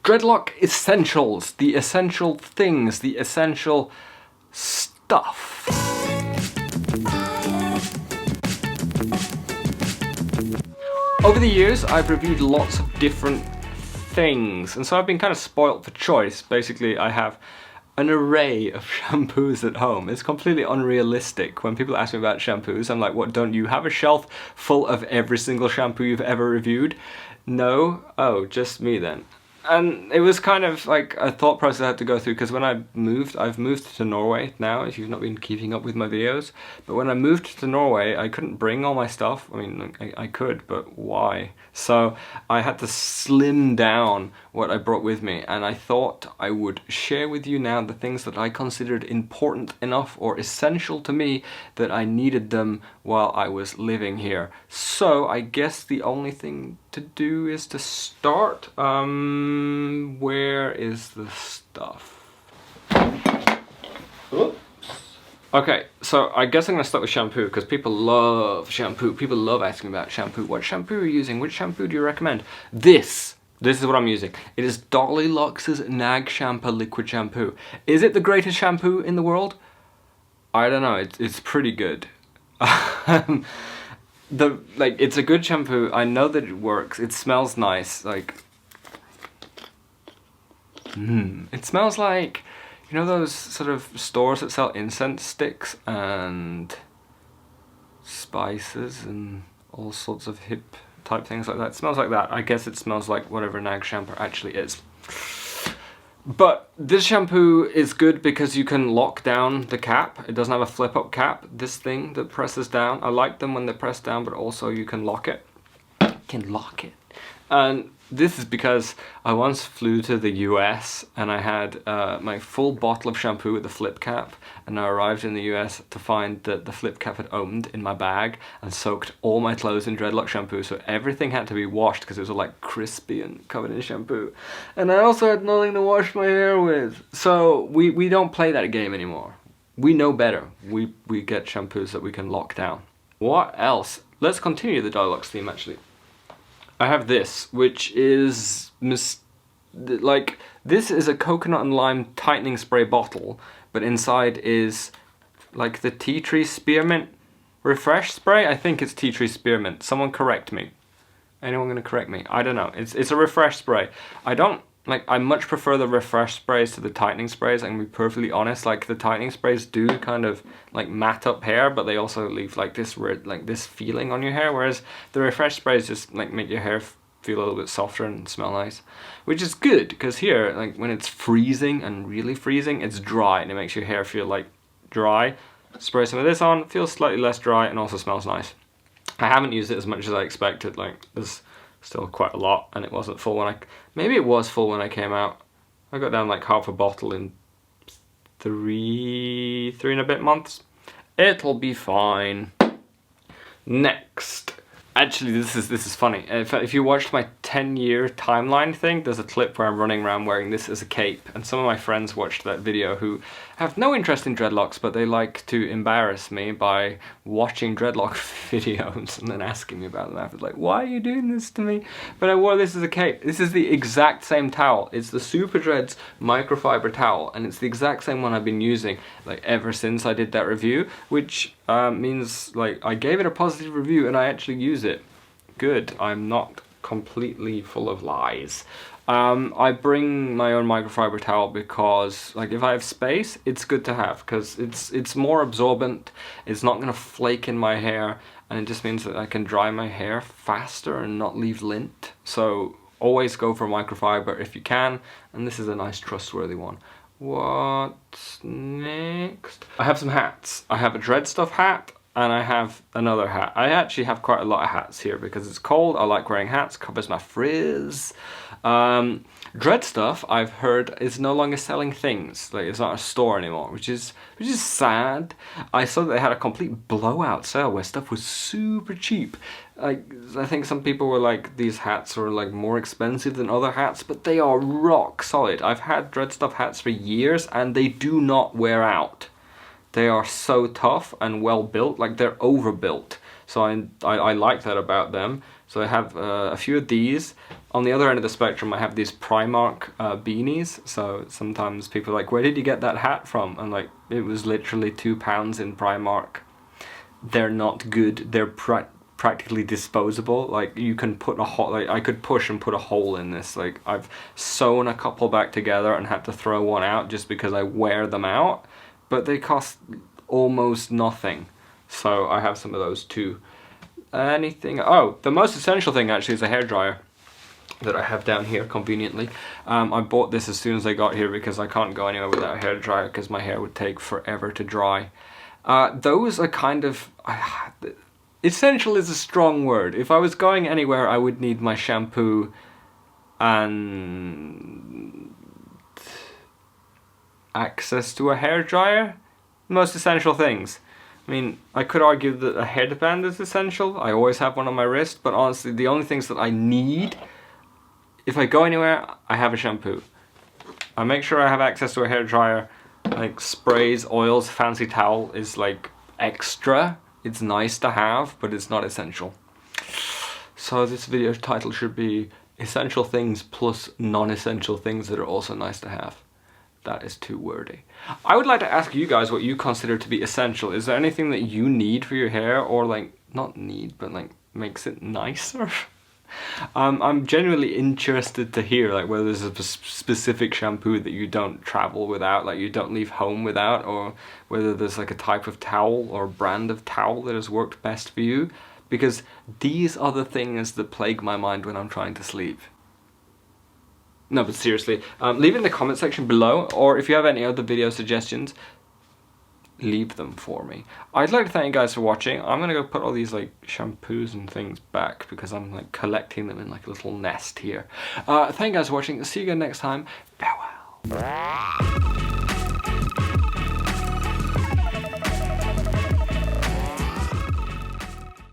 Dreadlock essentials, the essential things, the essential stuff. Over the years, I've reviewed lots of different things, and so I've been kind of spoilt for choice. Basically, I have an array of shampoos at home. It's completely unrealistic. When people ask me about shampoos, I'm like, what, don't you have a shelf full of every single shampoo you've ever reviewed? No? Oh, just me then. And it was kind of like a thought process I had to go through, because when I've moved to Norway now, if you've not been keeping up with my videos, but when I moved to Norway, I couldn't bring all my stuff. I mean, I could, but why? So I had to slim down what I brought with me, and I thought I would share with you now the things that I considered important enough or essential to me that I needed them while I was living here. So I guess the only thing to do is to start. Where is the stuff? Oops. Okay, so I guess I'm gonna start with shampoo, because people love shampoo. People love asking about shampoo. What shampoo are you using? Which shampoo do you recommend? This is what I'm using. It is Dolly Lux's Nag Shampoo Liquid Shampoo. Is it the greatest shampoo in the world? I don't know, it's pretty good. It's a good shampoo. I know that it works. It smells nice. It smells like, you know, those sort of stores that sell incense sticks and spices and all sorts of hip type things like that. It smells like that. I guess it smells like whatever Nag shampoo actually is. But this shampoo is good because you can lock down the cap. It doesn't have a flip up cap, this thing that presses down. I like them when they press down, but also you can lock it. And this is because I once flew to the US and I had my full bottle of shampoo with the flip cap, and I arrived in the US to find that the flip cap had opened in my bag and soaked all my clothes in Dreadlock shampoo, so everything had to be washed because it was all like crispy and covered in shampoo. And I also had nothing to wash my hair with. So we don't play that game anymore. We know better. We get shampoos that we can lock down. What else? Let's continue the Dreadlock theme actually. I have this, which is this is a coconut and lime tightening spray bottle, but inside is like the tea tree spearmint refresh spray. I think it's tea tree spearmint. Someone correct me. Anyone gonna correct me? I don't know. It's a refresh spray. I much prefer the refresh sprays to the tightening sprays. I'm gonna be perfectly honest. Like, the tightening sprays do kind of like mat up hair, but they also leave like this feeling on your hair. Whereas the refresh sprays just like make your hair feel a little bit softer and smell nice, which is good because here, like when it's freezing and really freezing, it's dry and it makes your hair feel like dry. Spray some of this on, feels slightly less dry and also smells nice. I haven't used it as much as I expected. Like, there's still quite a lot, and it wasn't full when maybe it was full when I came out. I got down like half a bottle in three and a bit months. It'll be fine. Next. Actually, this is funny. If you watched my 10-year timeline thing, there's a clip where I'm running around wearing this as a cape, and some of my friends watched that video who have no interest in dreadlocks, but they like to embarrass me by watching dreadlock videos and then asking me about them after, like, why are you doing this to me? But I wore this as a cape. This is the exact same towel. It's the Super Dreads microfiber towel, and it's the exact same one I've been using like ever since I did that review, which means like I gave it a positive review and I actually use it. Good. I'm not completely full of lies. I bring my own microfiber towel because, like, if I have space, it's good to have because it's more absorbent. It's not gonna flake in my hair, and it just means that I can dry my hair faster and not leave lint. So always go for microfiber if you can, and this is a nice trustworthy one. What's next? I have some hats. I have a Dread Stuff hat, and I have another hat. I actually have quite a lot of hats here because it's cold. I like wearing hats, covers my frizz. Dread Stuff, I've heard, is no longer selling things. Like, it's not a store anymore, which is sad. I saw that they had a complete blowout sale where stuff was super cheap. Like, I think some people were like, these hats are like more expensive than other hats, but they are rock solid. I've had Dread Stuff hats for years and they do not wear out. They are so tough and well built, like they're overbuilt. So I like that about them. So I have a few of these. On the other end of the spectrum, I have these Primark beanies. So sometimes people are like, where did you get that hat from? And like, it was literally £2 in Primark. They're not good. They're practically disposable. Like, you can put a hole, like I could push and put a hole in this. Like, I've sewn a couple back together and had to throw one out just because I wear them out, but they cost almost nothing. So I have some of those too. Anything, oh, the most essential thing actually is a hairdryer that I have down here conveniently. I bought this as soon as I got here because I can't go anywhere without a hairdryer because my hair would take forever to dry. Those are kind of, essential is a strong word. If I was going anywhere, I would need my shampoo and access to a hairdryer. Most essential things. I mean, I could argue that a headband is essential. I always have one on my wrist, but honestly, the only things that I need, if I go anywhere, I have a shampoo. I make sure I have access to a hairdryer. Like sprays, oils, fancy towel is like extra. It's nice to have, but it's not essential. So this video title should be essential things plus non-essential things that are also nice to have. That is too wordy. I would like to ask you guys what you consider to be essential. Is there anything that you need for your hair, or like, not need, but like makes it nicer? I'm genuinely interested to hear like whether there's a specific shampoo that you don't travel without, like you don't leave home without, or whether there's like a type of towel or brand of towel that has worked best for you, because these are the things that plague my mind when I'm trying to sleep. No, but seriously, leave it in the comment section below, or if you have any other video suggestions, leave them for me. I'd like to thank you guys for watching. I'm gonna go put all these like shampoos and things back because I'm like collecting them in like a little nest here. Thank you guys for watching. See you again next time. Farewell.